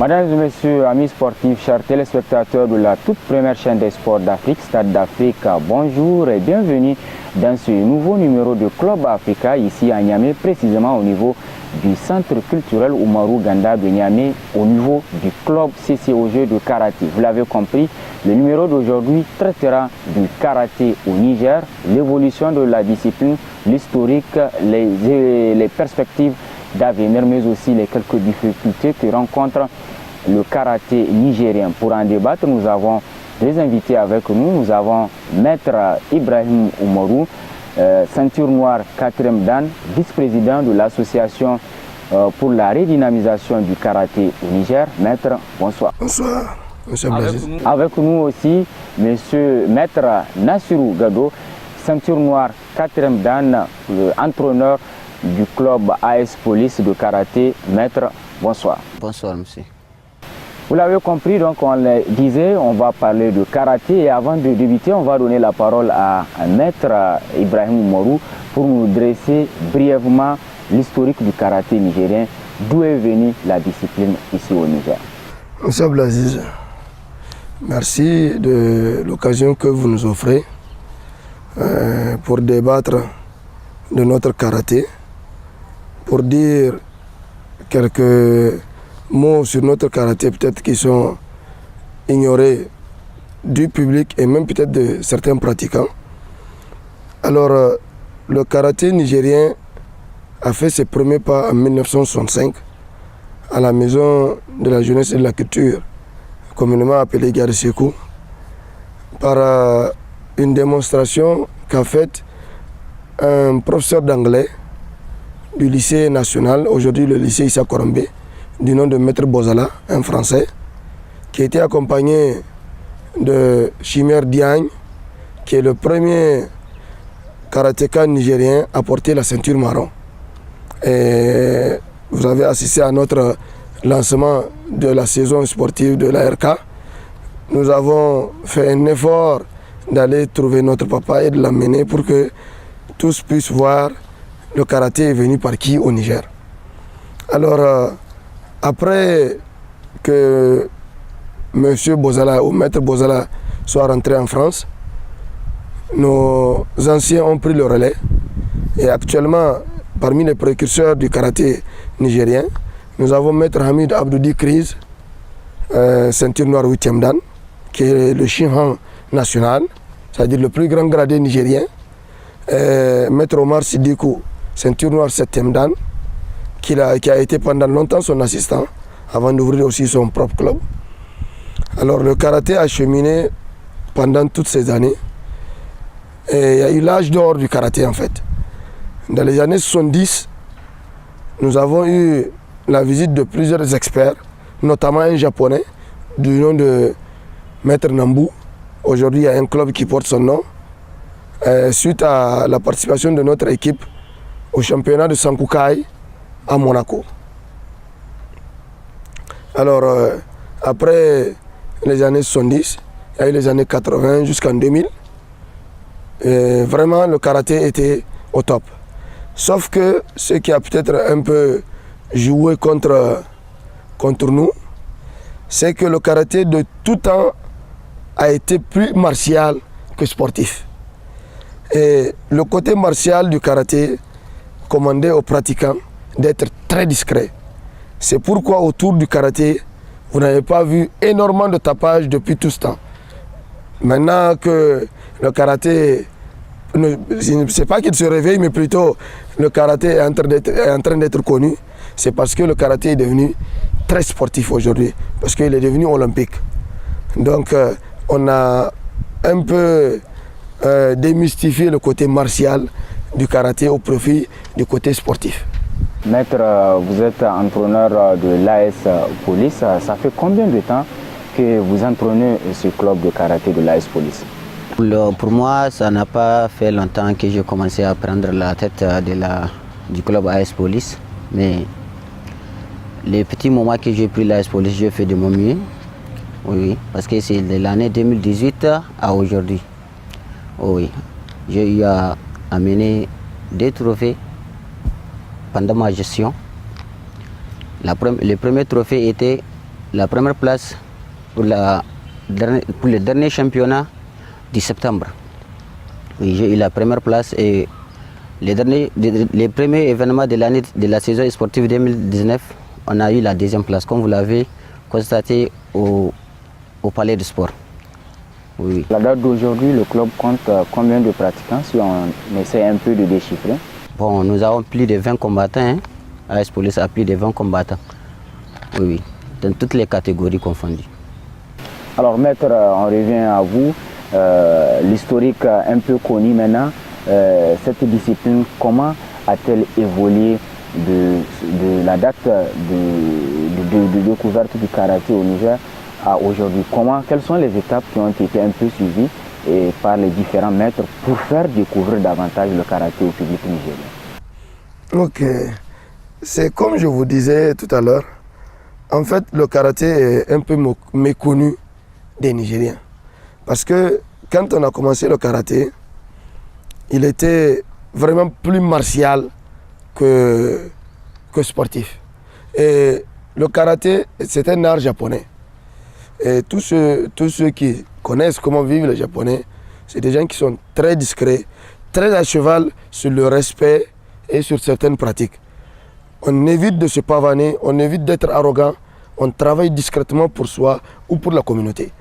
Mesdames et messieurs, amis sportifs, chers téléspectateurs de la toute première chaîne des sports d'Afrique, Stade d'Afrique, bonjour et bienvenue dans ce nouveau numéro de Club Africa, ici à Niamey, précisément au niveau du centre culturel Oumarou Ganda de Niamey, au niveau du club CCOG de karaté. Vous l'avez compris, le numéro d'aujourd'hui traitera du karaté au Niger, l'évolution de la discipline, l'historique, les perspectives d'avenir, mais aussi les quelques difficultés que rencontre le karaté nigérien. Pour en débattre, nous avons deux invités avec nous. Nous avons Maître Ibrahim Oumarou, ceinture noire 4e dan, vice-président de l'association pour la redynamisation du karaté au Niger. Maître, bonsoir. Bonsoir, monsieur Blaise. Avec nous aussi, Maître Nassirou Gado, ceinture noire 4e dan, entraîneur du club AS Police de karaté. Maître, bonsoir. Bonsoir, monsieur. Vous l'avez compris, donc on le disait, on va parler de karaté et avant de débuter, on va donner la parole à Maître Ibrahim Oumarou pour nous dresser brièvement l'historique du karaté nigérien, d'où est venue la discipline ici au Niger. Monsieur Blaise, merci de l'occasion que vous nous offrez pour débattre de notre karaté, pour dire quelques mots sur notre karaté peut-être qui sont ignorés du public et même peut-être de certains pratiquants. Alors, le karaté nigérien a fait ses premiers pas en 1965 à la maison de la jeunesse et de la culture, communément appelée Gare Sekou, par une démonstration qu'a faite un professeur d'anglais du lycée national, aujourd'hui le lycée Issa Korombe, du nom de Maître Bozala, un Français, qui était accompagné de Chimère Diagne, qui est le premier karatéka nigérien à porter la ceinture marron. Et vous avez assisté à notre lancement de la saison sportive de l'ARK. Nous avons fait un effort d'aller trouver notre papa et de l'amener pour que tous puissent voir le karaté est venu par qui au Niger. Alors, après que M. Bozala ou Maître Bozala soit rentré en France, nos anciens ont pris le relais et actuellement, parmi les précurseurs du karaté nigérien, nous avons Maître Hamid Abdoudi Kriz, ceinture noire 8e dan, qui est le Shinhan national, c'est-à-dire le plus grand gradé nigérien, Maître Omar Sidikou, ceinture noire 7e dan, qui a été pendant longtemps son assistant, avant d'ouvrir aussi son propre club. Alors le karaté a cheminé pendant toutes ces années. Et il y a eu l'âge d'or du karaté en fait. Dans les années 70, nous avons eu la visite de plusieurs experts, notamment un japonais du nom de Maître Nambu. Aujourd'hui, il y a un club qui porte son nom. Suite à la participation de notre équipe au championnat de Sankukai à Monaco. Alors, après les années 70, il y a eu les années 80 jusqu'en 2000. Et vraiment, le karaté était au top. Sauf que ce qui a peut-être un peu joué contre nous, c'est que le karaté de tout temps a été plus martial que sportif. Et le côté martial du karaté commandait aux pratiquants d'être très discrets. C'est pourquoi autour du karaté, vous n'avez pas vu énormément de tapage depuis tout ce temps. Maintenant que le karaté, c'est pas qu'il se réveille, mais plutôt le karaté est en train d'être connu, c'est parce que le karaté est devenu très sportif aujourd'hui, parce qu'il est devenu olympique. Donc on a un peu démystifié le côté martial du karaté au profit du côté sportif. Maître, vous êtes entraîneur de l'AS Police. Ça fait combien de temps que vous entraînez ce club de karaté de l'AS Police? Pour moi, ça n'a pas fait longtemps que j'ai commencé à prendre la tête du club AS Police. Mais les petits moments que j'ai pris l'AS Police, j'ai fait de mon mieux. Oui, parce que c'est de l'année 2018 à aujourd'hui. Oui, j'ai eu à amener des trophées pendant ma gestion. Le premier trophée était la première place pour le dernier championnat de septembre. Oui, j'ai eu la première place et les premiers événements de l'année de la saison sportive 2019, on a eu la deuxième place, comme vous l'avez constaté au Palais de Sport. Oui. La date d'aujourd'hui, le club compte combien de pratiquants, si on essaie un peu de déchiffrer? Bon, nous avons plus de 20 combattants. Hein. AS Police a plus de 20 combattants. Oui, dans toutes les catégories confondues. Alors maître, on revient à vous. L'historique un peu connu maintenant, cette discipline, comment a-t-elle évolué de la date de découverte du karaté au Niger à aujourd'hui? Quelles sont les étapes qui ont été un peu suivies par les différents maîtres pour faire découvrir davantage le karaté au public nigérien? Ok, c'est comme je vous disais tout à l'heure, en fait le karaté est un peu méconnu des Nigériens. Parce que quand on a commencé le karaté, il était vraiment plus martial que sportif. Et le karaté, c'est un art japonais. Et tous ceux qui connaissent comment vivent les Japonais, c'est des gens qui sont très discrets, très à cheval sur le respect et sur certaines pratiques. On évite de se pavaner, on évite d'être arrogant, on travaille discrètement pour soi ou pour la communauté.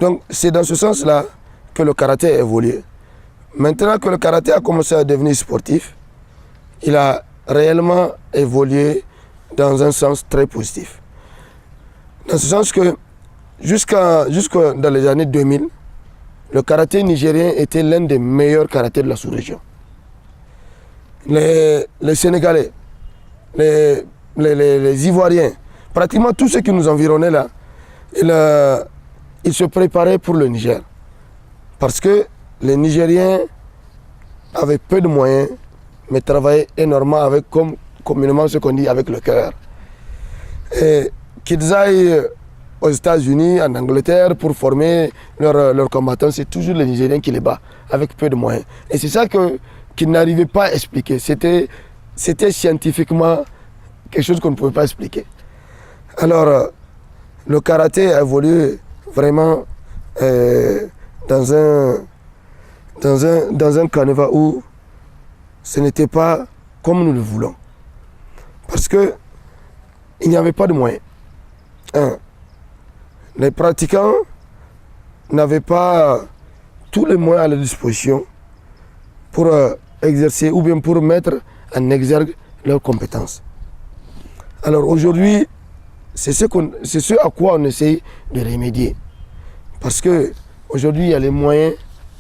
Donc c'est dans ce sens-là que le karaté a évolué. Maintenant que le karaté a commencé à devenir sportif, il a réellement évolué dans un sens très positif. Dans ce sens que jusque dans les années 2000, le karaté nigérien était l'un des meilleurs karatés de la sous-région. Les Sénégalais, les Ivoiriens, pratiquement tous ceux qui nous environnaient là, ils se préparaient pour le Niger. Parce que les Nigériens avaient peu de moyens, mais travaillaient énormément avec, comme communément ce qu'on dit, avec le cœur. Et qu'ils aillent aux États-Unis, en Angleterre, pour former leurs combattants, c'est toujours les Nigériens qui les battent, avec peu de moyens. Et c'est ça qu'ils n'arrivaient pas à expliquer. C'était scientifiquement quelque chose qu'on ne pouvait pas expliquer. Alors, le karaté a évolué vraiment dans un canevas où ce n'était pas comme nous le voulons. Parce qu'il n'y avait pas de moyens. Les pratiquants n'avaient pas tous les moyens à leur disposition pour exercer ou bien pour mettre en exergue leurs compétences. Alors aujourd'hui, c'est ce à quoi on essaie de remédier. Parce qu'aujourd'hui, il y a les moyens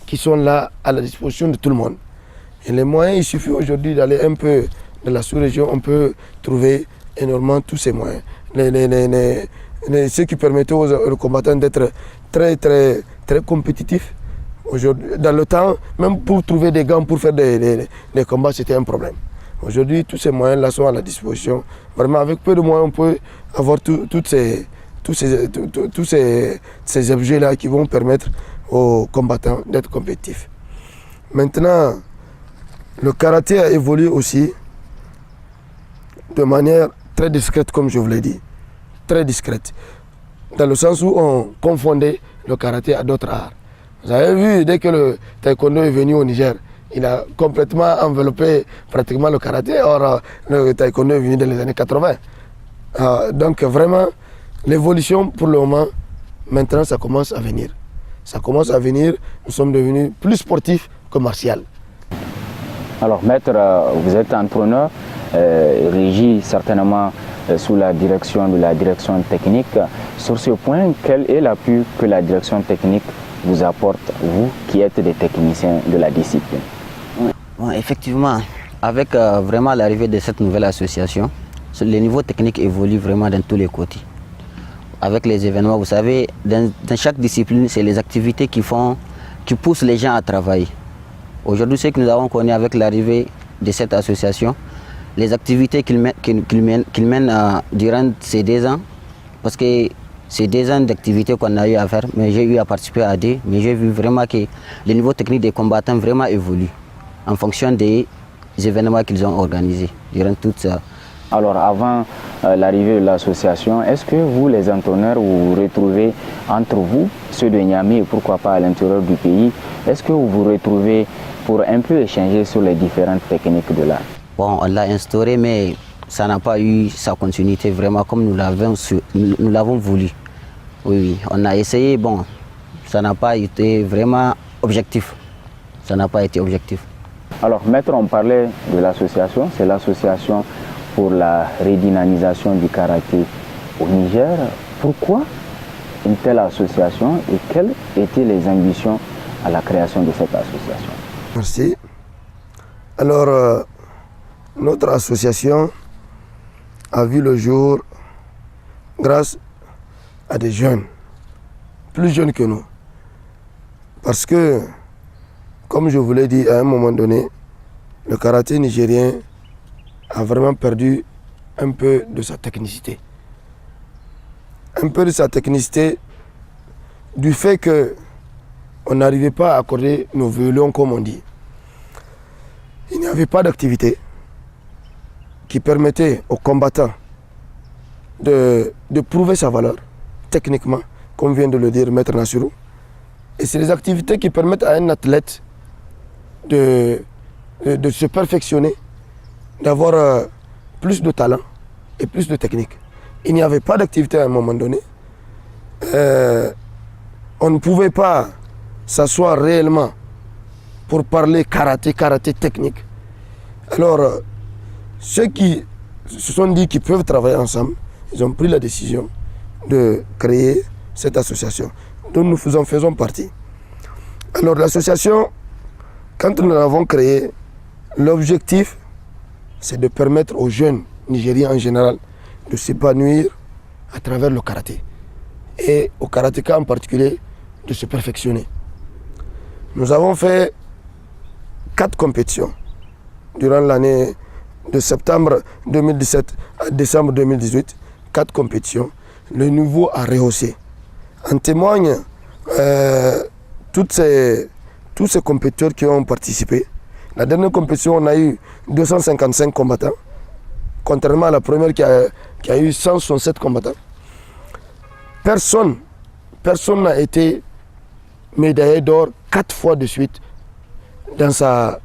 qui sont là à la disposition de tout le monde. Et les moyens, il suffit aujourd'hui d'aller un peu dans la sous-région, on peut trouver énormément tous ces moyens. Ce qui permettait aux combattants d'être très, très, très compétitifs. Aujourd'hui, dans le temps, même pour trouver des gants pour faire des combats, c'était un problème. Aujourd'hui, tous ces moyens-là sont à la disposition. Vraiment, avec peu de moyens, on peut avoir tous ces objets-là qui vont permettre aux combattants d'être compétitifs. Maintenant, le karaté a évolué aussi de manière très discrète, comme je vous l'ai dit. Très discrète. Dans le sens où on confondait le karaté à d'autres arts. Vous avez vu, dès que le taekwondo est venu au Niger, il a complètement enveloppé pratiquement le karaté. Or, le taekwondo est venu dans les années 80. Donc vraiment, l'évolution pour le moment, maintenant ça commence à venir. Ça commence à venir, nous sommes devenus plus sportifs que martial. Alors maître, vous êtes entraîneur, régi certainement sous la direction de la direction technique. Sur ce point, quel est l'appui que la direction technique vous apporte, vous qui êtes des techniciens de la discipline? Bon, effectivement, avec vraiment l'arrivée de cette nouvelle association, le niveau technique évolue vraiment dans tous les côtés. Avec les événements, vous savez, dans chaque discipline, c'est les activités qui poussent les gens à travailler. Aujourd'hui, ce que nous avons connu avec l'arrivée de cette association, les activités qu'ils mènent durant ces 2 ans, parce que c'est 2 ans d'activités qu'on a eu à faire, mais j'ai eu à participer à 2, mais j'ai vu vraiment que le niveau technique des combattants vraiment évolue en fonction des événements qu'ils ont organisés durant toute Alors avant l'arrivée de l'association, est-ce que vous les entraîneurs vous retrouvez entre vous, ceux de Niamey et pourquoi pas à l'intérieur du pays, est-ce que vous vous retrouvez pour un peu échanger sur les différentes techniques de l'art? Bon, on l'a instauré mais ça n'a pas eu sa continuité vraiment comme nous l'avons voulu. Oui, on a essayé, bon, ça n'a pas été vraiment objectif. Ça n'a pas été objectif. Alors, maître, on parlait de l'association, c'est l'association pour la redynamisation du karaté au Niger. Pourquoi une telle association et quelles étaient les ambitions à la création de cette association? Merci. Alors, notre association a vu le jour grâce à des jeunes, plus jeunes que nous. Parce que, comme je vous l'ai dit à un moment donné, le karaté nigérien a vraiment perdu un peu de sa technicité. Un peu de sa technicité du fait qu'on n'arrivait pas à accorder nos violons comme on dit. Il n'y avait pas d'activité qui permettait aux combattants de prouver sa valeur techniquement, comme vient de le dire Maître Nassirou. Et c'est des activités qui permettent à un athlète de se perfectionner, d'avoir plus de talent et plus de technique. Il n'y avait pas d'activité à un moment donné. On ne pouvait pas s'asseoir réellement pour parler karaté technique. Alors, ceux qui se sont dit qu'ils peuvent travailler ensemble, ils ont pris la décision de créer cette association dont nous faisons partie. Alors l'association, quand nous l'avons créée, l'objectif c'est de permettre aux jeunes Nigériens en général de s'épanouir à travers le karaté et aux karatékas en particulier de se perfectionner. Nous avons fait 4 compétitions durant l'année de septembre 2017 à décembre 2018, 4 compétitions. Le niveau a rehaussé. En témoignent tous ces compétiteurs qui ont participé. La dernière compétition, on a eu 255 combattants, contrairement à la première qui a eu 167 combattants. Personne n'a été médaillé d'or 4 fois de suite dans sa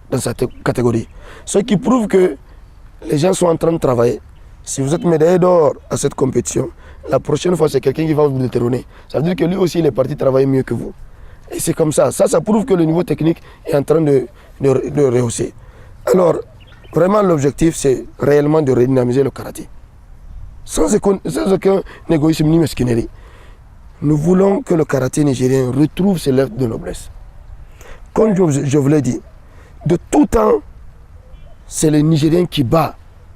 catégorie. Ce qui prouve que les gens sont en train de travailler. Si vous êtes médaillé d'or à cette compétition, la prochaine fois c'est quelqu'un qui va vous détrôner. Ça veut dire que lui aussi il est parti travailler mieux que vous. Et c'est comme ça. Ça prouve que le niveau technique est en train de rehausser. Alors, vraiment l'objectif c'est réellement de redynamiser le karaté. Sans aucun égoïsme ni mesquinerie. Nous voulons que le karaté nigérien retrouve ses lettres de noblesse. Comme je vous l'ai dit, de tout temps, c'est les Nigériens qui battent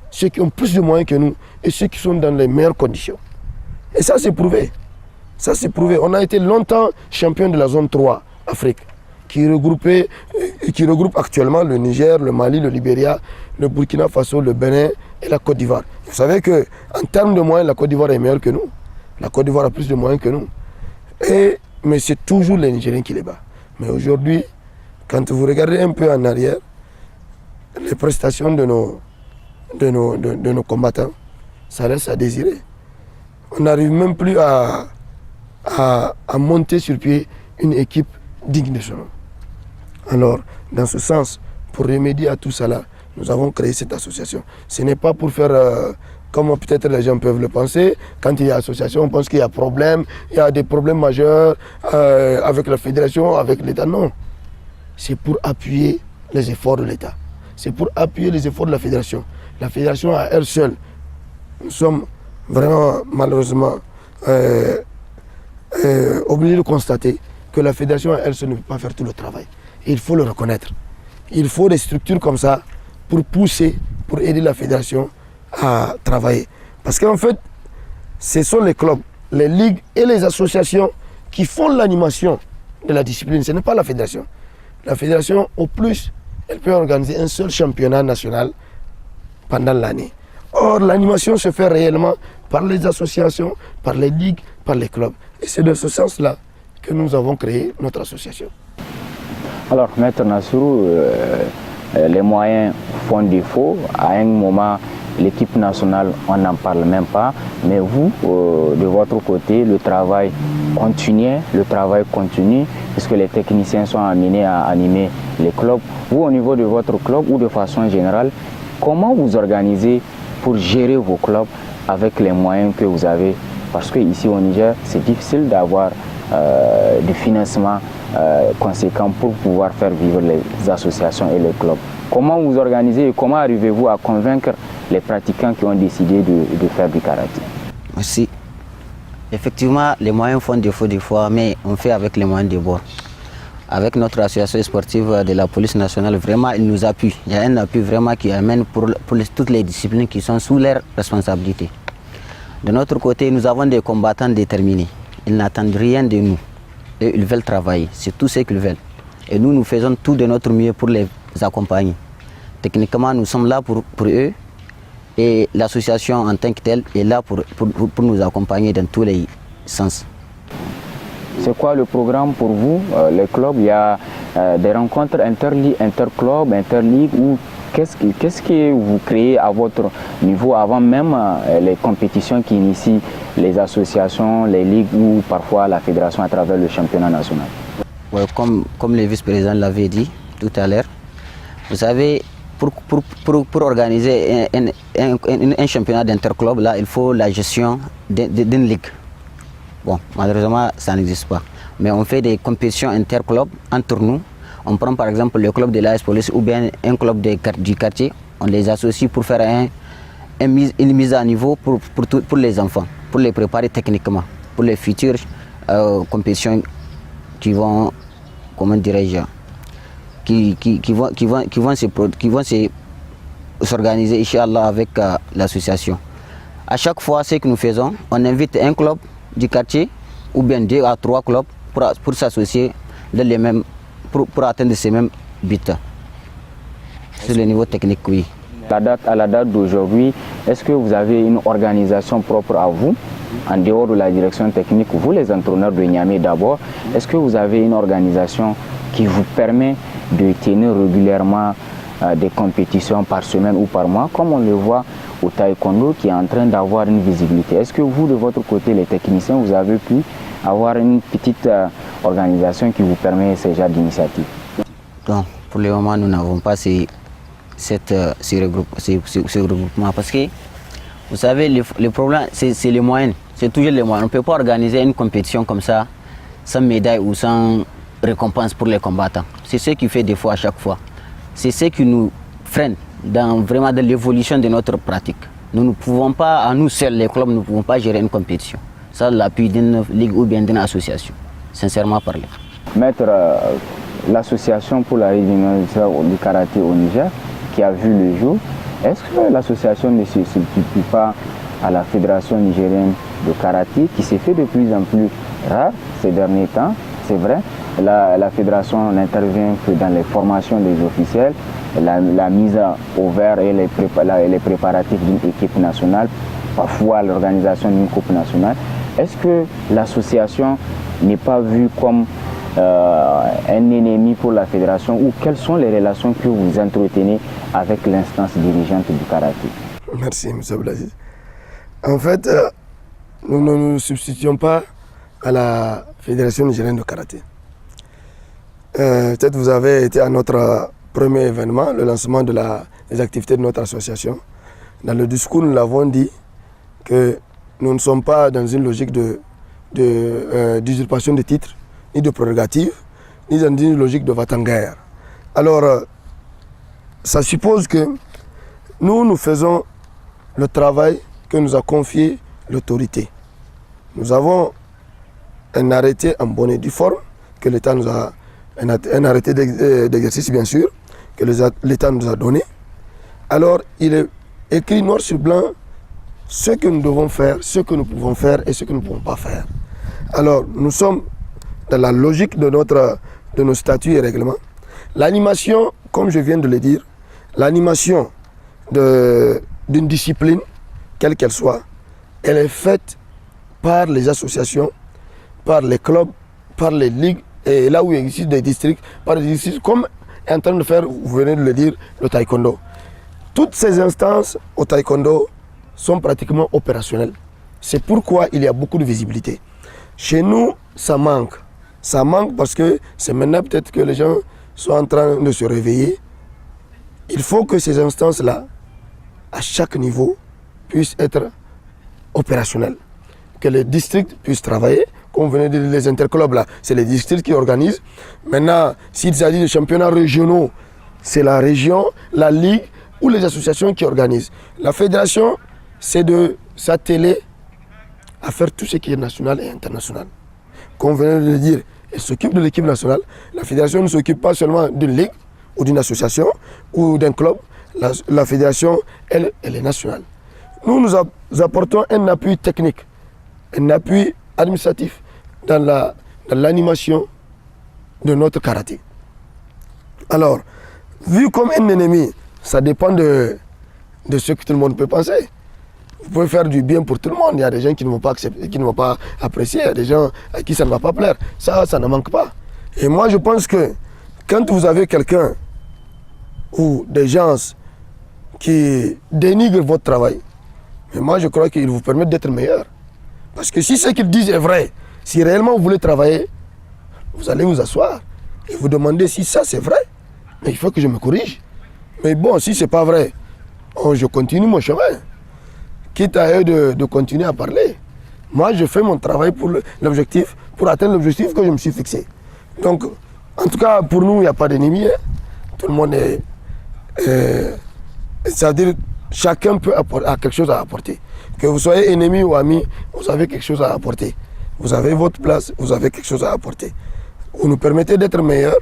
ceux qui ont plus de moyens que nous et ceux qui sont dans les meilleures conditions. Et ça c'est prouvé. Ça c'est prouvé. On a été longtemps champion de la zone 3 Afrique, qui regroupe actuellement le Niger, le Mali, le Libéria, le Burkina Faso, le Bénin et la Côte d'Ivoire. Vous savez qu'en termes de moyens, la Côte d'Ivoire est meilleure que nous. La Côte d'Ivoire a plus de moyens que nous. Mais c'est toujours les Nigériens qui les battent. Mais aujourd'hui, quand vous regardez un peu en arrière, les prestations de nos combattants, ça laisse à désirer. On n'arrive même plus à monter sur pied une équipe digne de son nom. Alors, dans ce sens, pour remédier à tout cela, nous avons créé cette association. Ce n'est pas pour faire comme peut-être les gens peuvent le penser. Quand il y a association, on pense qu'il y a problème, il y a des problèmes majeurs avec la fédération, avec l'État. Non. C'est pour appuyer les efforts de l'État. C'est pour appuyer les efforts de la fédération. La fédération à elle seule, nous sommes vraiment malheureusement obligés de constater que la fédération à elle seule ne peut pas faire tout le travail. Et il faut le reconnaître. Il faut des structures comme ça pour pousser, pour aider la fédération à travailler. Parce qu'en fait, ce sont les clubs, les ligues et les associations qui font l'animation de la discipline. Ce n'est pas la fédération. La fédération, au plus, elle peut organiser un seul championnat national pendant l'année. Or, l'animation se fait réellement par les associations, par les ligues, par les clubs. Et c'est de ce sens-là que nous avons créé notre association. Alors, Maître Nassirou, les moyens font défaut. À un moment, L'équipe nationale, on n'en parle même pas. Mais vous, de votre côté, le travail continue, puisque les techniciens sont amenés à animer les clubs. Vous, au niveau de votre club ou de façon générale, comment vous organisez pour gérer vos clubs avec les moyens que vous avez? Parce qu'ici au Niger, c'est difficile d'avoir du financement conséquent pour pouvoir faire vivre les associations et les clubs. Comment vous organisez et comment arrivez-vous à convaincre les pratiquants qui ont décidé de faire du karaté? Merci. Effectivement, les moyens font défaut des fois, mais on fait avec les moyens de bord. Avec notre association sportive de la police nationale, vraiment, ils nous appuient. Il y a un appui vraiment qui amène pour toutes les disciplines qui sont sous leur responsabilité. De notre côté, nous avons des combattants déterminés. Ils n'attendent rien de nous. Et ils veulent travailler. C'est tout ce qu'ils veulent. Et nous, nous faisons tout de notre mieux pour les accompagner. Techniquement, nous sommes là pour eux. Et l'association en tant que telle est là pour nous accompagner dans tous les sens. C'est quoi le programme pour vous, les clubs? Il y a des rencontres interclubs, interligues, ou qu'est-ce que vous créez à votre niveau avant même les compétitions qui initient les associations, les ligues ou parfois la fédération à travers le championnat national? Ouais, comme le vice-président l'avait dit tout à l'heure, vous savez, pour organiser un championnat d'interclub, là, il faut la gestion d'une ligue. Bon, malheureusement, ça n'existe pas. Mais on fait des compétitions interclubs entre nous. On prend par exemple le club de l'AS Police ou bien un club du quartier. On les associe pour faire une mise à niveau pour les enfants, pour les préparer techniquement, pour les futures compétitions qui vont, comment dirais-je, qui vont s'organiser, Inch'Allah, avec l'association. À chaque fois, ce que nous faisons, on invite un club du quartier ou bien 2 à 3 clubs pour s'associer pour atteindre ces mêmes buts. Sur le niveau technique, oui. À la date d'aujourd'hui, est-ce que vous avez une organisation propre à vous, en dehors de la direction technique, vous les entraîneurs de Niamey d'abord, est-ce que vous avez une organisation qui vous permet de tenir régulièrement des compétitions par semaine ou par mois, comme on le voit au taekwondo qui est en train d'avoir une visibilité? Est-ce que vous, de votre côté, les techniciens, vous avez pu avoir une petite organisation qui vous permet ce genre d'initiative? Donc, pour le moment, nous n'avons pas ce regroupement parce que, vous savez, le problème, c'est les moyens. C'est toujours les moyens. On ne peut pas organiser une compétition comme ça sans médaille ou sans récompense pour les combattants. C'est ce qui fait défaut à chaque fois. C'est ce qui nous freine vraiment dans l'évolution de notre pratique. Nous ne pouvons pas, à nous seuls, les clubs, nous ne pouvons pas gérer une compétition sans l'appui d'une ligue ou bien d'une association, sincèrement parler. Maître, l'association pour la régionalisation du karaté au Niger, qui a vu le jour, est-ce que l'association ne se substitue pas à la Fédération nigérienne de karaté, qui s'est fait de plus en plus rare ces derniers temps? C'est vrai, la fédération n'intervient que dans les formations des officiels, la mise au vert et les préparatifs d'une équipe nationale, parfois l'organisation d'une coupe nationale. Est-ce que l'association n'est pas vue comme un ennemi pour la fédération, ou quelles sont les relations que vous entretenez avec l'instance dirigeante du karaté? Merci, M. Blaziz. En fait, nous ne nous substituons pas à la Fédération nigérienne de karaté. Peut-être vous avez été à notre premier événement, le lancement des activités de notre association. Dans le discours, nous l'avons dit que nous ne sommes pas dans une logique d'usurpation de titres, ni de prérogatives, ni dans une logique de va-t-en-guerre. Alors, ça suppose que nous faisons le travail que nous a confié l'autorité. Nous avons un arrêté en bonne et due forme, que l'État nous a, un arrêté d'exercice bien sûr, que l'État nous a donné. Alors, il est écrit noir sur blanc ce que nous devons faire, ce que nous pouvons faire et ce que nous ne pouvons pas faire. Alors, nous sommes dans la logique de nos statuts et règlements. L'animation, comme je viens de le dire, l'animation d'une discipline, quelle qu'elle soit, elle est faite par les associations, par les clubs, par les ligues, et là où il existe des districts, par des districts, comme est en train de faire, vous venez de le dire, le taekwondo. Toutes ces instances au taekwondo sont pratiquement opérationnelles. C'est pourquoi il y a beaucoup de visibilité. Chez nous, ça manque. Ça manque parce que c'est maintenant peut-être que les gens sont en train de se réveiller. Il faut que ces instances-là, à chaque niveau, puissent être opérationnelles. Que les districts puissent travailler. Comme vous venez de dire, les interclubs, là, c'est les districts qui organisent. Maintenant, s'il s'agit de championnats régionaux, c'est la région, la ligue ou les associations qui organisent. La fédération, c'est de s'atteler à faire tout ce qui est national et international. Comme vous venez de le dire, elle s'occupe de l'équipe nationale. La fédération ne s'occupe pas seulement d'une ligue ou d'une association ou d'un club. La fédération, elle est nationale. Nous apportons un appui technique, un appui administratif dans l'animation de notre karaté. Alors, vu comme un ennemi, ça dépend de ce que tout le monde peut penser. Vous pouvez faire du bien pour tout le monde. Il y a des gens qui ne vont pas accepter, qui ne vont pas apprécier, il y a des gens à qui ça ne va pas plaire. Ça ne manque pas. Et moi, je pense que quand vous avez quelqu'un ou des gens qui dénigrent votre travail, mais moi, je crois qu'ils vous permettent d'être meilleur. Parce que si ce qu'ils disent est vrai, si réellement vous voulez travailler, vous allez vous asseoir et vous demander si ça c'est vrai. Mais il faut que je me corrige. Mais bon, si ce n'est pas vrai, je continue mon chemin. Quitte à eux de continuer à parler. Moi, je fais mon travail pour l'objectif, pour atteindre l'objectif que je me suis fixé. Donc, en tout cas, pour nous, il n'y a pas d'ennemi. Hein. Tout le monde est... c'est-à-dire, chacun a quelque chose à apporter. Que vous soyez ennemi ou ami, vous avez quelque chose à apporter. Vous avez votre place, vous avez quelque chose à apporter. Vous nous permettez d'être meilleurs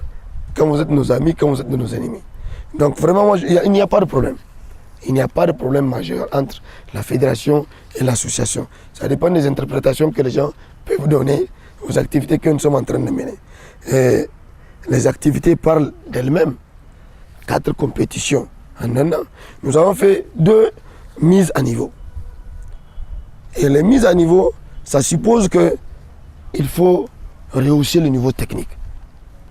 quand vous êtes nos amis, quand vous êtes nos ennemis. Donc, vraiment, moi, il n'y a pas de problème. Il n'y a pas de problème majeur entre la fédération et l'association. Ça dépend des interprétations que les gens peuvent donner aux activités que nous sommes en train de mener. Et les activités parlent d'elles-mêmes. 4 compétitions en un an. Nous avons fait 2 mises à niveau. Et les mises à niveau, ça suppose qu'il faut rehausser le niveau technique.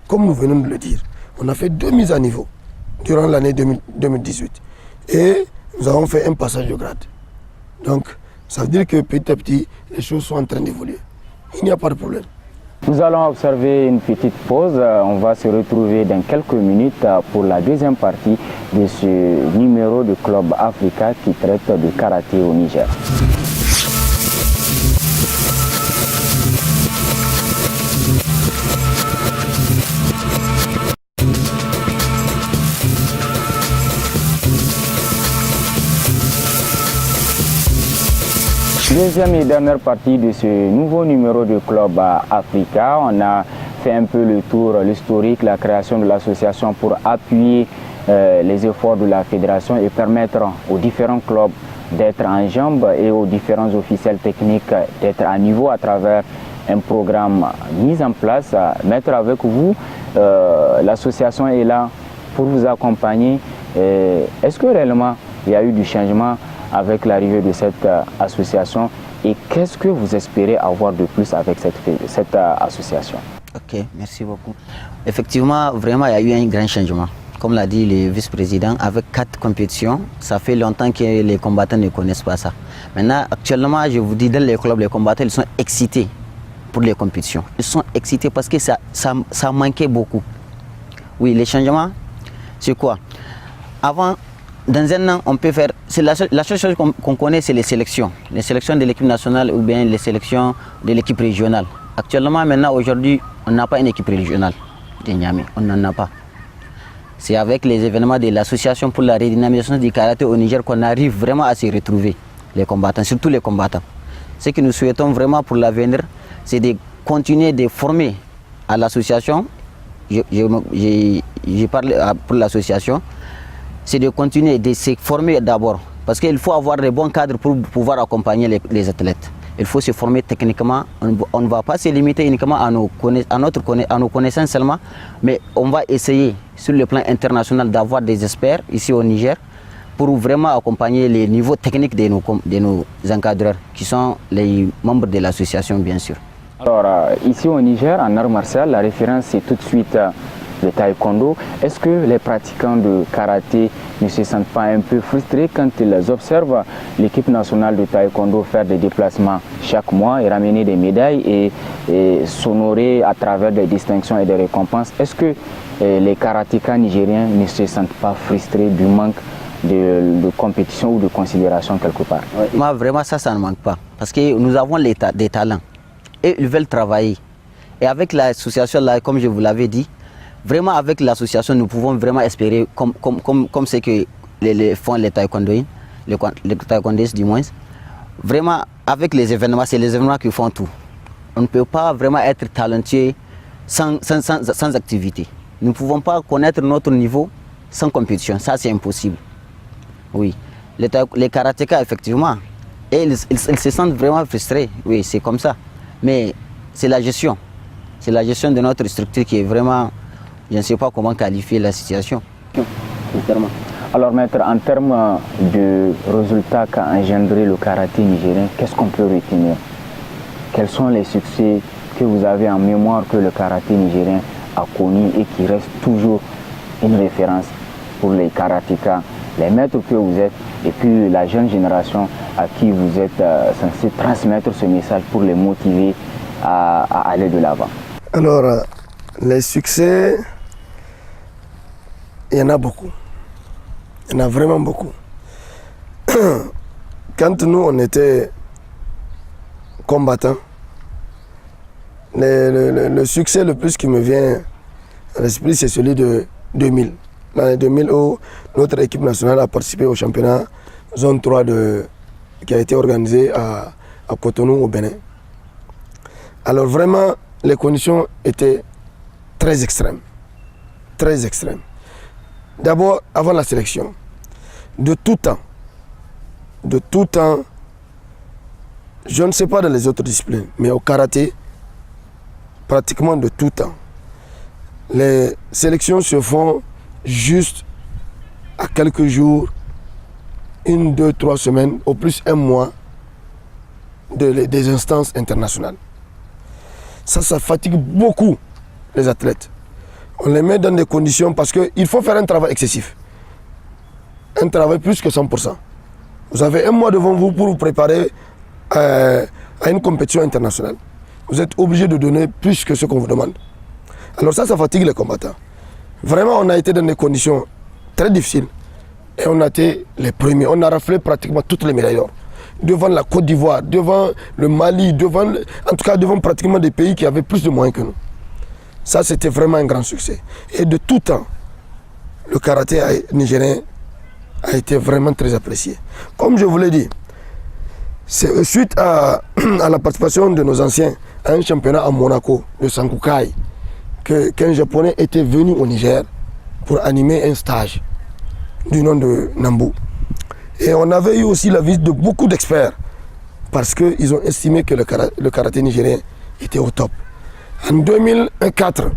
Comme nous venons de le dire, on a fait 2 mises à niveau durant l'année 2018. Et nous avons fait un passage de grade. Donc, ça veut dire que petit à petit, les choses sont en train d'évoluer. Il n'y a pas de problème. Nous allons observer une petite pause. On va se retrouver dans quelques minutes pour la deuxième partie de ce numéro de Club Africa qui traite de karaté au Niger. Deuxième et dernière partie de ce nouveau numéro de Club Africa. On a fait un peu le tour, l'historique, la création de l'association pour appuyer les efforts de la fédération et permettre aux différents clubs d'être en jambes et aux différents officiels techniques d'être à niveau à travers un programme mis en place. Maître, avec vous, l'association est là pour vous accompagner. Est-ce que réellement il y a eu du changement avec l'arrivée de cette association et qu'est-ce que vous espérez avoir de plus avec cette association? Ok, merci beaucoup. Effectivement, vraiment, il y a eu un grand changement. Comme l'a dit le vice-président, avec 4 compétitions, ça fait longtemps que les combattants ne connaissent pas ça. Maintenant, actuellement, je vous dis, dans les clubs, les combattants, ils sont excités pour les compétitions. Ils sont excités parce que ça manquait beaucoup. Oui, les changements, c'est quoi? Avant, dans un an, on peut faire... La seule chose qu'on connaît, c'est les sélections. Les sélections de l'équipe nationale ou bien les sélections de l'équipe régionale. Actuellement, maintenant, aujourd'hui, on n'a pas une équipe régionale de Niamey. On n'en a pas. C'est avec les événements de l'association pour la redynamisation du karaté au Niger qu'on arrive vraiment à se retrouver, les combattants, surtout les combattants. Ce que nous souhaitons vraiment pour l'avenir, c'est de continuer de former à l'association. Je parle pour l'association. C'est de continuer de se former d'abord. Parce qu'il faut avoir des bons cadres pour pouvoir accompagner les athlètes. Il faut se former techniquement. On ne va pas se limiter uniquement à nos connaissances seulement, mais on va essayer sur le plan international d'avoir des experts ici au Niger pour vraiment accompagner les niveaux techniques de nos encadreurs, qui sont les membres de l'association bien sûr. Alors ici au Niger, en art martial, la référence c'est tout de suite le taekwondo. Est-ce que les pratiquants de karaté ne se sentent pas un peu frustrés quand ils observent l'équipe nationale de taekwondo faire des déplacements chaque mois et ramener des médailles et s'honorer à travers des distinctions et des récompenses? Est-ce que les karatékas nigériens ne se sentent pas frustrés du manque de compétition ou de considération quelque part? Moi, vraiment, ça ne manque pas. Parce que nous avons des talents et ils veulent travailler. Et avec l'association, là, comme je vous l'avais dit, vraiment avec l'association, nous pouvons vraiment espérer, comme ce que font les taekwondoïs, les taekwondistes du moins, vraiment avec les événements, c'est les événements qui font tout. On ne peut pas vraiment être talentueux sans activité. Nous ne pouvons pas connaître notre niveau sans compétition, ça c'est impossible. Oui, les karatékas effectivement, et ils se sentent vraiment frustrés, oui c'est comme ça. Mais c'est la gestion. C'est la gestion de notre structure qui est vraiment, je ne sais pas comment qualifier la situation. Alors maître, en termes de résultats qu'a engendré le karaté nigérien, qu'est-ce qu'on peut retenir? Quels sont les succès que vous avez en mémoire que le karaté nigérien a connu et qui reste toujours une référence pour les karatékas, les maîtres que vous êtes et puis la jeune génération à qui vous êtes censé transmettre ce message pour les motiver à aller de l'avant? Alors, les succès, il y en a beaucoup. Il y en a vraiment beaucoup. Quand nous, on était combattants, le succès le plus qui me vient à l'esprit, c'est celui de 2000. L'année 2000 où notre équipe nationale a participé au championnat zone 3 qui a été organisé à Cotonou au Bénin. Alors vraiment, les conditions étaient très extrêmes. Très extrêmes. D'abord, avant la sélection, de tout temps, je ne sais pas dans les autres disciplines, mais au karaté, pratiquement de tout temps, les sélections se font juste à quelques jours, 1, 2, 3 semaines, au plus 1 mois des instances internationales. Ça fatigue beaucoup les athlètes. On les met dans des conditions parce qu'il faut faire un travail excessif. Un travail plus que 100%. Vous avez 1 mois devant vous pour vous préparer à une compétition internationale. Vous êtes obligé de donner plus que ce qu'on vous demande. Alors ça fatigue les combattants. Vraiment, on a été dans des conditions très difficiles et on a été les premiers. On a raflé pratiquement toutes les médailles d'or. Devant la Côte d'Ivoire, devant le Mali, en tout cas devant pratiquement des pays qui avaient plus de moyens que nous. Ça, c'était vraiment un grand succès. Et de tout temps, le karaté nigérien a été vraiment très apprécié. Comme je vous l'ai dit, c'est suite à la participation de nos anciens à un championnat à Monaco, de Sankukai, qu'un Japonais était venu au Niger pour animer un stage du nom de Nambu. Et on avait eu aussi la visite de beaucoup d'experts parce qu'ils ont estimé que le karaté nigérien était au top. En 2004,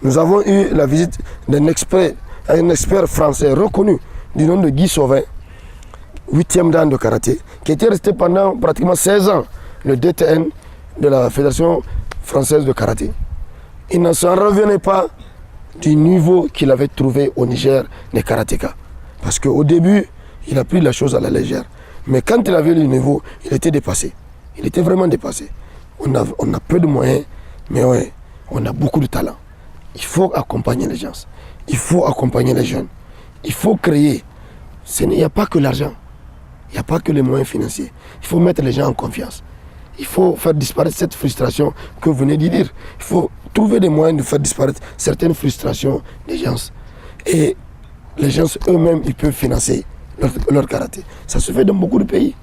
nous avons eu la visite d'un expert français reconnu du nom de Guy Sauvin, 8e dan de karaté, qui était resté pendant pratiquement 16 ans le DTN de la Fédération française de karaté. Il ne s'en revenait pas du niveau qu'il avait trouvé au Niger des karatékas. Parce qu'au début, il a pris la chose à la légère. Mais quand il avait le niveau, il était dépassé. Il était vraiment dépassé. On a peu de moyens, mais ouais, on a beaucoup de talent. Il faut accompagner les gens. Il faut accompagner les jeunes. Il faut créer. Il n'y a pas que l'argent. Il n'y a pas que les moyens financiers. Il faut mettre les gens en confiance. Il faut faire disparaître cette frustration que vous venez de dire. Il faut trouver des moyens de faire disparaître certaines frustrations des gens. Et les gens eux-mêmes, ils peuvent financer leur karaté. Ça se fait dans beaucoup de pays.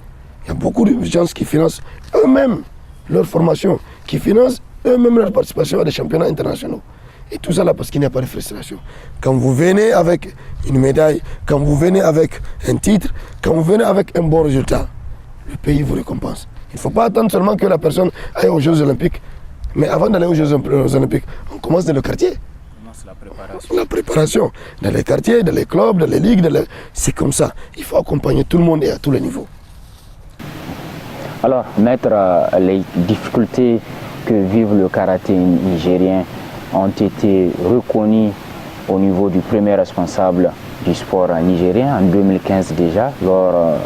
Il y a beaucoup de gens qui financent eux-mêmes leur formation, qui financent eux-mêmes leur participation à des championnats internationaux. Et tout ça là parce qu'il n'y a pas de frustration. Quand vous venez avec une médaille, quand vous venez avec un titre, quand vous venez avec un bon résultat, le pays vous récompense. Il ne faut pas attendre seulement que la personne aille aux Jeux Olympiques. Mais avant d'aller aux Jeux Olympiques, on commence dans le quartier. La préparation. Dans les quartiers, dans les clubs, dans les ligues, c'est comme ça. Il faut accompagner tout le monde et à tous les niveaux. Alors, maître, les difficultés que vive le karaté nigérien ont été reconnus au niveau du premier responsable du sport nigérien en 2015 déjà. Lors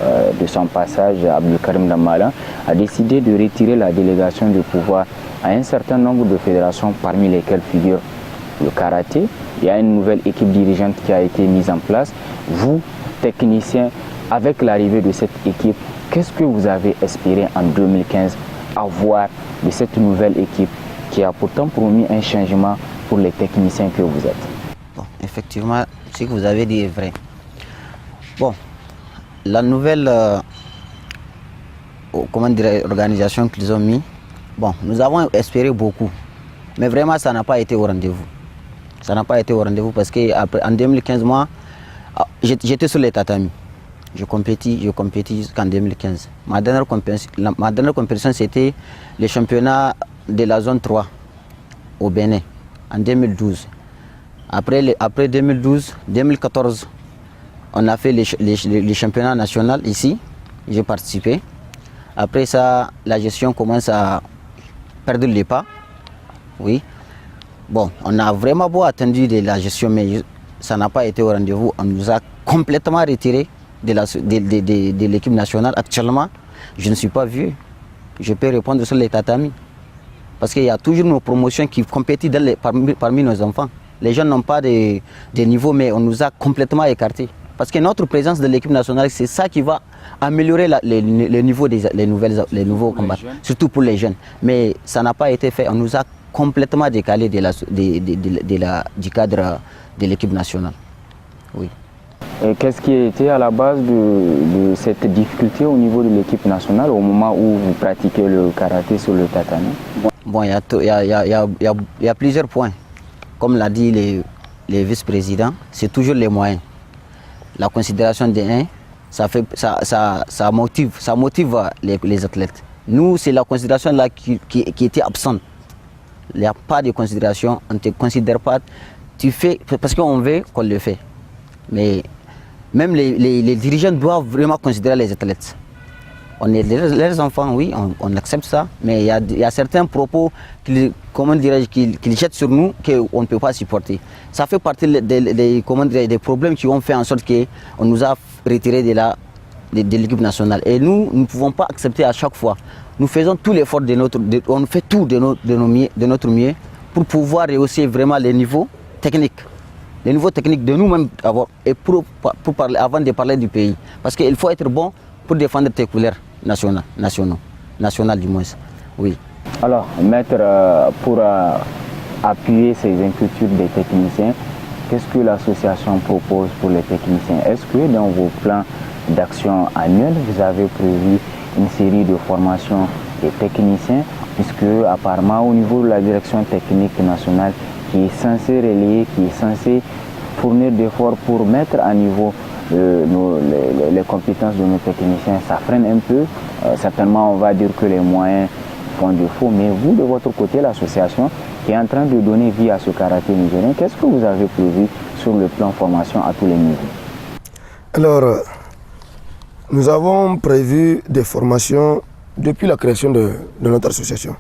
de son passage, Abdelkarim Dambala a décidé de retirer la délégation de pouvoir à un certain nombre de fédérations, parmi lesquelles figure le karaté. Il y a une nouvelle équipe dirigeante qui a été mise en place. Vous, techniciens, avec l'arrivée de cette équipe, qu'est-ce que vous avez espéré en 2015 avoir de cette nouvelle équipe qui a pourtant promis un changement pour les techniciens que vous êtes? Bon, effectivement, ce que vous avez dit est vrai. Bon, la nouvelle organisation qu'ils ont mis, bon, nous avons espéré beaucoup, mais vraiment ça n'a pas été au rendez-vous. Ça n'a pas été au rendez-vous parce qu'en 2015, moi, j'étais sur les tatamis. Je compétis jusqu'en 2015. Ma dernière compétition, c'était les championnats de la zone 3 au Bénin en 2012. Après 2012, 2014, on a fait les championnats nationaux ici. J'ai participé. Après ça, la gestion commence à perdre les pas. Oui. Bon, on a vraiment beau attendu de la gestion, mais ça n'a pas été au rendez-vous. On nous a complètement retirés de l'équipe nationale. Actuellement, je ne suis pas vieux. Je peux répondre sur les tatamis. Parce qu'il y a toujours nos promotions qui compétissent parmi nos enfants. Les jeunes n'ont pas de niveau, mais on nous a complètement écartés. Parce que notre présence de l'équipe nationale, c'est ça qui va améliorer le niveau des nouveaux combattants, surtout pour les jeunes. Mais ça n'a pas été fait. On nous a complètement décalés du cadre de l'équipe nationale. Oui. Qu'est-ce qui a été à la base de cette difficulté au niveau de l'équipe nationale au moment où vous pratiquez le karaté sur le tatami? Bon, il y a plusieurs points. Comme l'a dit les vice-présidents, c'est toujours les moyens. La considération des uns, ça motive les athlètes. Nous, c'est la considération là qui était absente. Il n'y a pas de considération, on ne te considère pas. Tu fais parce qu'on veut qu'on le fait. Mais même les dirigeants doivent vraiment considérer les athlètes. On est leurs enfants, oui, on accepte ça, mais il y a certains propos qu'ils jettent sur nous qu'on ne peut pas supporter. Ça fait partie des problèmes qui ont fait en sorte qu'on nous a retirés de l'équipe nationale. Et nous ne pouvons pas accepter à chaque fois. Nous faisons tout l'effort on fait tout de notre mieux pour pouvoir rehausser vraiment les niveaux techniques. Les niveaux techniques de nous-mêmes d'abord et pour parler, avant de parler du pays. Parce qu'il faut être bon pour défendre tes couleurs nationales du moins. Oui. Alors, maître, pour appuyer ces inquiétudes des techniciens, qu'est-ce que l'association propose pour les techniciens? Est-ce que dans vos plans d'action annuels, vous avez prévu une série de formations des techniciens, puisque apparemment au niveau de la direction technique nationale qui est censée relayer, qui est censée fournir d'efforts pour mettre à niveau les compétences de nos techniciens, ça freine un peu. Certainement on va dire que les moyens font défaut, mais vous de votre côté, l'association qui est en train de donner vie à ce karaté nigérien, qu'est-ce que vous avez prévu sur le plan formation à tous les niveaux? Alors, nous avons prévu des formations depuis la création de notre association.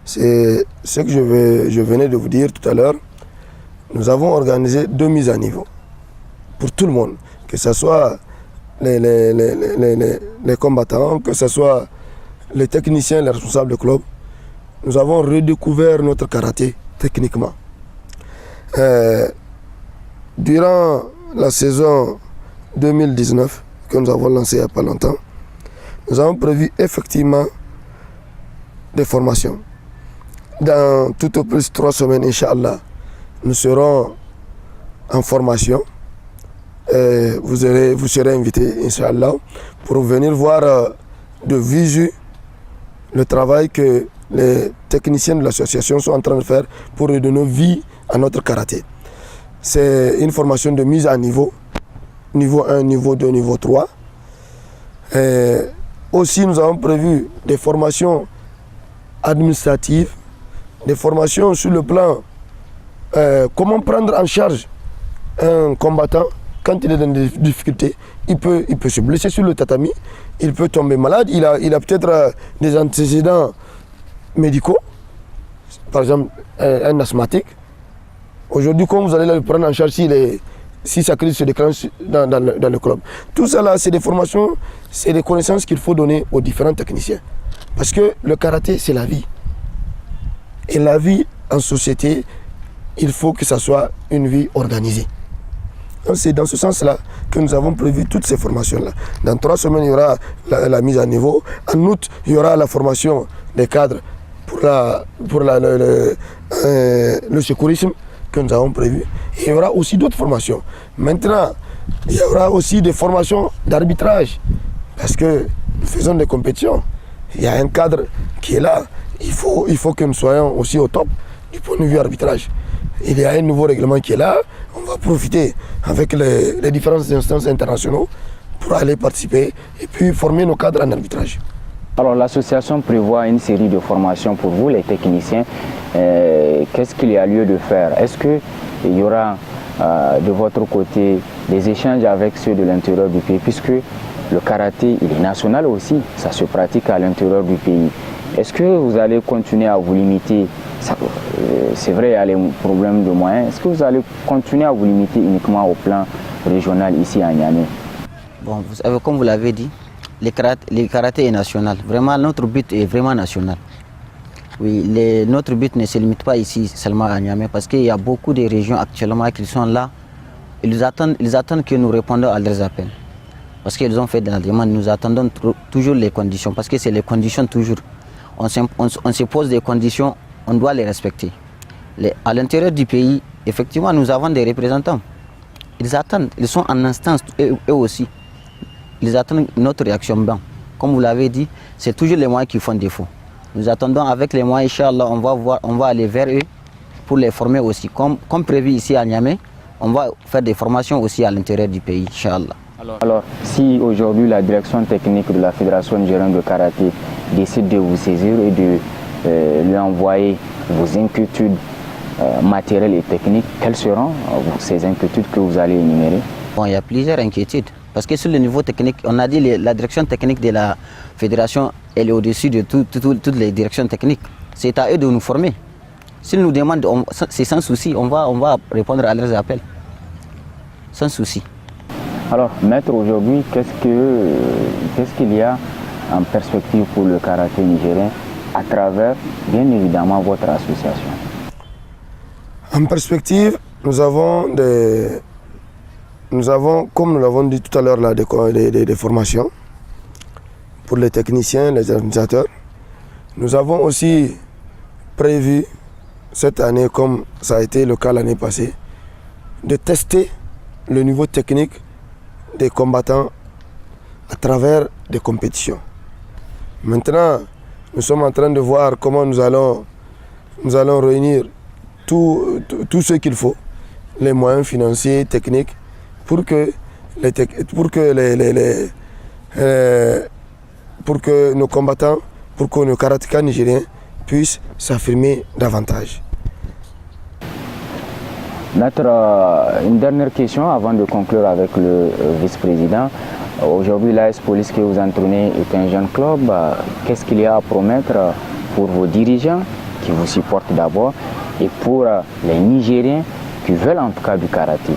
C'est ce que je venais de vous dire tout à l'heure. Nous avons organisé 2 mises à niveau pour tout le monde, que ce soit les combattants, que ce soit les techniciens, les responsables de club. Nous avons redécouvert notre karaté techniquement. Durant la saison 2019, que nous avons lancée il n'y a pas longtemps, nous avons prévu effectivement des formations. Dans tout au plus 3 semaines, Inch'Allah, nous serons en formation. Vous serez invités, Inch'Allah, pour venir voir de visu le travail que les techniciens de l'association sont en train de faire pour redonner vie à notre karaté. C'est une formation de mise à niveau 1, niveau 2, niveau 3. Aussi, nous avons prévu des formations administratives, des formations sur le plan comment prendre en charge un combattant quand il est dans des difficultés. Il peut se blesser sur le tatami, il peut tomber malade, il a peut-être des antécédents médicaux, par exemple un asthmatique. Aujourd'hui, comme vous allez le prendre en charge si sa crise se déclenche dans le club. Tout ça là, c'est des formations, c'est des connaissances qu'il faut donner aux différents techniciens. Parce que le karaté, c'est la vie. Et la vie en société, il faut que ça soit une vie organisée. C'est dans ce sens-là que nous avons prévu toutes ces formations-là. Dans 3 semaines, il y aura la mise à niveau. En août, il y aura la formation des cadres pour le secourisme que nous avons prévu. Et il y aura aussi d'autres formations. Maintenant, il y aura aussi des formations d'arbitrage. Parce que nous faisons des compétitions. Il y a un cadre qui est là. Il faut que nous soyons aussi au top du point de vue arbitrage. Il y a un nouveau règlement qui est là. On va profiter avec les différentes instances internationales pour aller participer et puis former nos cadres en arbitrage. Alors l'association prévoit une série de formations pour vous, les techniciens. Qu'est-ce qu'il y a lieu de faire? Est-ce qu'il y aura de votre côté des échanges avec ceux de l'intérieur du pays, puisque le karaté il est national aussi, ça se pratique à l'intérieur du pays. Est-ce que vous allez continuer à vous limiter? C'est vrai, il y a les problèmes de moyens. Est-ce que vous allez continuer à vous limiter uniquement au plan régional ici à Niamey? Bon, vous savez, comme vous l'avez dit, le karaté est national. Vraiment, notre but est vraiment national. Oui, notre but ne se limite pas ici seulement à Niamey, parce qu'il y a beaucoup de régions actuellement qui sont là. Ils attendent que nous répondions à leurs appels. Parce qu'ils ont fait de la demande, nous attendons toujours les conditions, parce que c'est les conditions toujours. On se pose des conditions, on doit les respecter. À l'intérieur du pays, effectivement, nous avons des représentants. Ils attendent, ils sont en instance, eux aussi. Ils attendent notre réaction blanc. Comme vous l'avez dit, c'est toujours les moyens qui font défaut. Nous attendons avec les moyens, Inch'Allah, on va aller vers eux pour les former aussi. Comme prévu ici à Niamey, on va faire des formations aussi à l'intérieur du pays, Inch'Allah. Alors, si aujourd'hui la direction technique de la Fédération nigérienne de karaté décide de vous saisir et de lui envoyer vos inquiétudes matérielles et techniques, quelles seront ces inquiétudes que vous allez énumérer? Bon, il y a plusieurs inquiétudes. Parce que sur le niveau technique, on a dit la direction technique de la Fédération, elle est au-dessus de toutes les directions techniques. C'est à eux de nous former. S'ils nous demandent, c'est sans souci, on va répondre à leurs appels. Sans souci. Alors, maître, aujourd'hui, qu'est-ce qu'il y a en perspective pour le karaté nigérien à travers, bien évidemment, votre association? En perspective, nous avons, comme nous l'avons dit tout à l'heure, des formations pour les techniciens, les organisateurs. Nous avons aussi prévu cette année, comme ça a été le cas l'année passée, de tester le niveau technique des combattants à travers des compétitions. Maintenant, nous sommes en train de voir comment nous allons réunir tout ce qu'il faut, les moyens financiers, techniques, pour que nos combattants, pour que nos karatékas nigériens puissent s'affirmer davantage. Maître, une dernière question avant de conclure avec le vice-président. Aujourd'hui, l'AS Police que vous entraînez est un jeune club. Qu'est-ce qu'il y a à promettre pour vos dirigeants qui vous supportent d'abord et pour les Nigériens qui veulent en tout cas du karaté?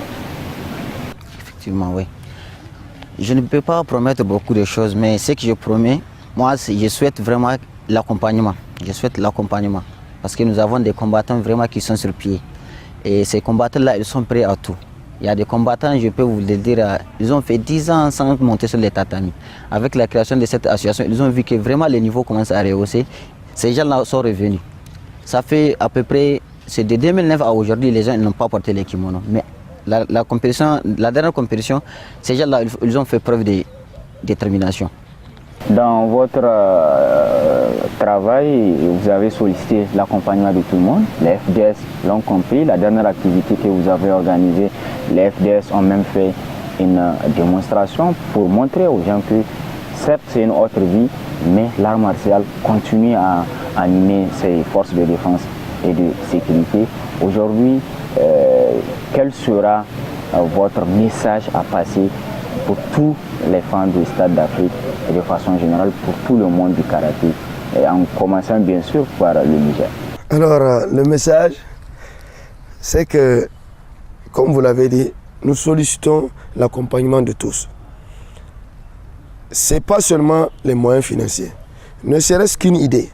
Effectivement, oui. Je ne peux pas promettre beaucoup de choses, mais ce que je promets, moi, je souhaite vraiment l'accompagnement. Je souhaite l'accompagnement parce que nous avons des combattants vraiment qui sont sur pied. Et ces combattants-là, ils sont prêts à tout. Il y a des combattants, je peux vous le dire, ils ont fait 10 ans sans monter sur les tatamis. Avec la création de cette association, ils ont vu que vraiment les niveaux commencent à rehausser. Ces gens-là sont revenus. Ça fait à peu près, c'est de 2009 à aujourd'hui, les gens n'ont pas porté les kimonos. Mais la dernière compétition, ces gens-là, ils ont fait preuve de détermination. Dans votre travail, vous avez sollicité l'accompagnement de tout le monde. Les FDS l'ont compris. La dernière activité que vous avez organisée, les FDS ont même fait une démonstration pour montrer aux gens que certes c'est une autre vie, mais l'art martial continue à animer ses forces de défense et de sécurité. Aujourd'hui, quel sera votre message à passer pour tous les fans du Stade d'Afrique et de façon générale pour tout le monde du karaté, et en commençant bien sûr par le Niger? Alors, le message, c'est que, comme vous l'avez dit, nous sollicitons l'accompagnement de tous. Ce n'est pas seulement les moyens financiers. Ne serait-ce qu'une idée,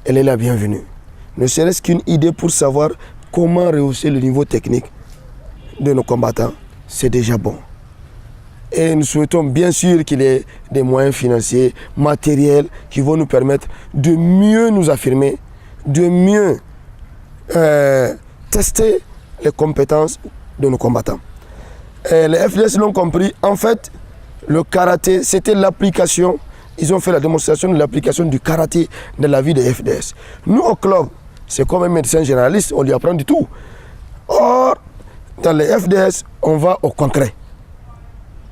elle est la bienvenue. Ne serait-ce qu'une idée pour savoir comment rehausser le niveau technique de nos combattants, c'est déjà bon. Et nous souhaitons bien sûr qu'il y ait des moyens financiers, matériels, qui vont nous permettre de mieux nous affirmer, de mieux tester les compétences de nos combattants. Et les FDS l'ont compris, en fait, le karaté, c'était l'application, ils ont fait la démonstration de l'application du karaté dans la vie des FDS. Nous, au club, c'est comme un médecin généraliste, on lui apprend du tout. Or, dans les FDS, on va au concret.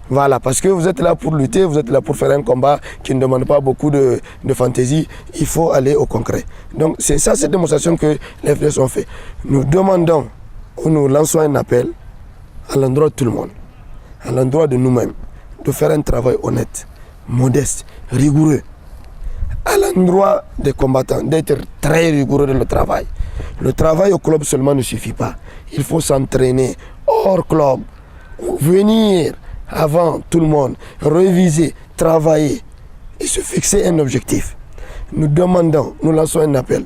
Voilà, parce que vous êtes là pour lutter, vous êtes là pour faire un combat qui ne demande pas beaucoup de fantaisie, il faut aller au concret. Donc c'est ça cette démonstration que les FDS ont fait. Nous demandons, ou nous lançons un appel à l'endroit de tout le monde, à l'endroit de nous-mêmes, de faire un travail honnête, modeste, rigoureux. À l'endroit des combattants, d'être très rigoureux dans le travail. Le travail au club seulement ne suffit pas. Il faut s'entraîner hors club, venir avant tout le monde, réviser, travailler et se fixer un objectif. Nous demandons, nous lançons un appel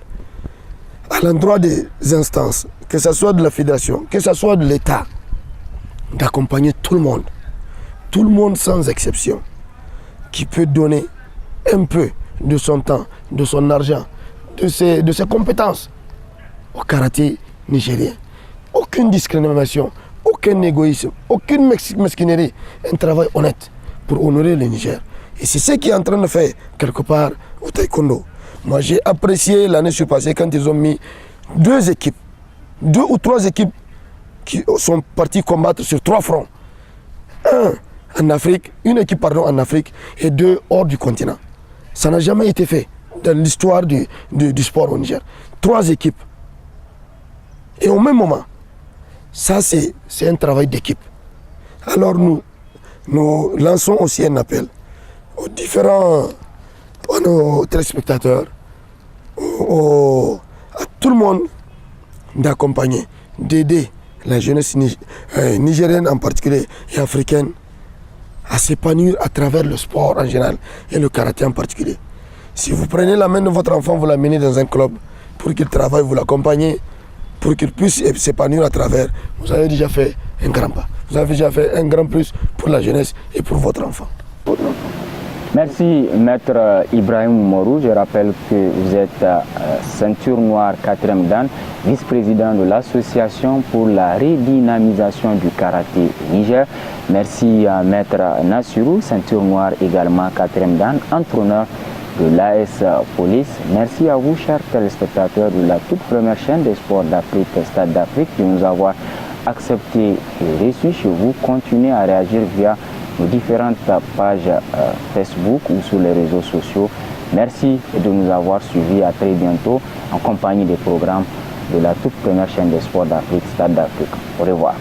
à l'endroit des instances, que ce soit de la fédération, que ce soit de l'État, d'accompagner tout le monde sans exception, qui peut donner un peu de son temps, de son argent, de ses compétences au karaté nigérien. Aucune discrimination, aucun égoïsme, aucune mesquinerie, un travail honnête pour honorer le Niger. Et c'est ce qui est en train de faire quelque part au taekwondo. Moi j'ai apprécié l'année passée quand ils ont mis 2 ou 3 équipes qui sont parties combattre sur 3 fronts. Une équipe en Afrique et 2 hors du continent. Ça n'a jamais été fait dans l'histoire du sport au Niger. 3 équipes. Et au même moment, ça c'est un travail d'équipe. Alors nous lançons aussi un appel à nos téléspectateurs, à tout le monde d'accompagner, d'aider la jeunesse nigérienne en particulier et africaine à s'épanouir à travers le sport en général et le karaté en particulier. Si vous prenez la main de votre enfant, vous l'amenez dans un club pour qu'il travaille, vous l'accompagnez, pour qu'il puisse s'épanouir à travers, vous avez déjà fait un grand pas. Vous avez déjà fait un grand plus pour la jeunesse et pour votre enfant. Merci Maître Ibrahim Morou. Je rappelle que vous êtes ceinture noire 4e dan, vice-président de l'association pour la redynamisation du karaté Niger. Merci à Maître Nassirou, ceinture noire également 4e dan, entraîneur de l'AS Police. Merci à vous, chers téléspectateurs de la toute première chaîne des sports d'Afrique, Stade d'Afrique, de nous avoir accepté et reçu chez vous. Continuez à réagir via nos différentes pages Facebook ou sur les réseaux sociaux. Merci de nous avoir suivis. À très bientôt en compagnie des programmes de la toute première chaîne des sports d'Afrique, Stade d'Afrique. Au revoir.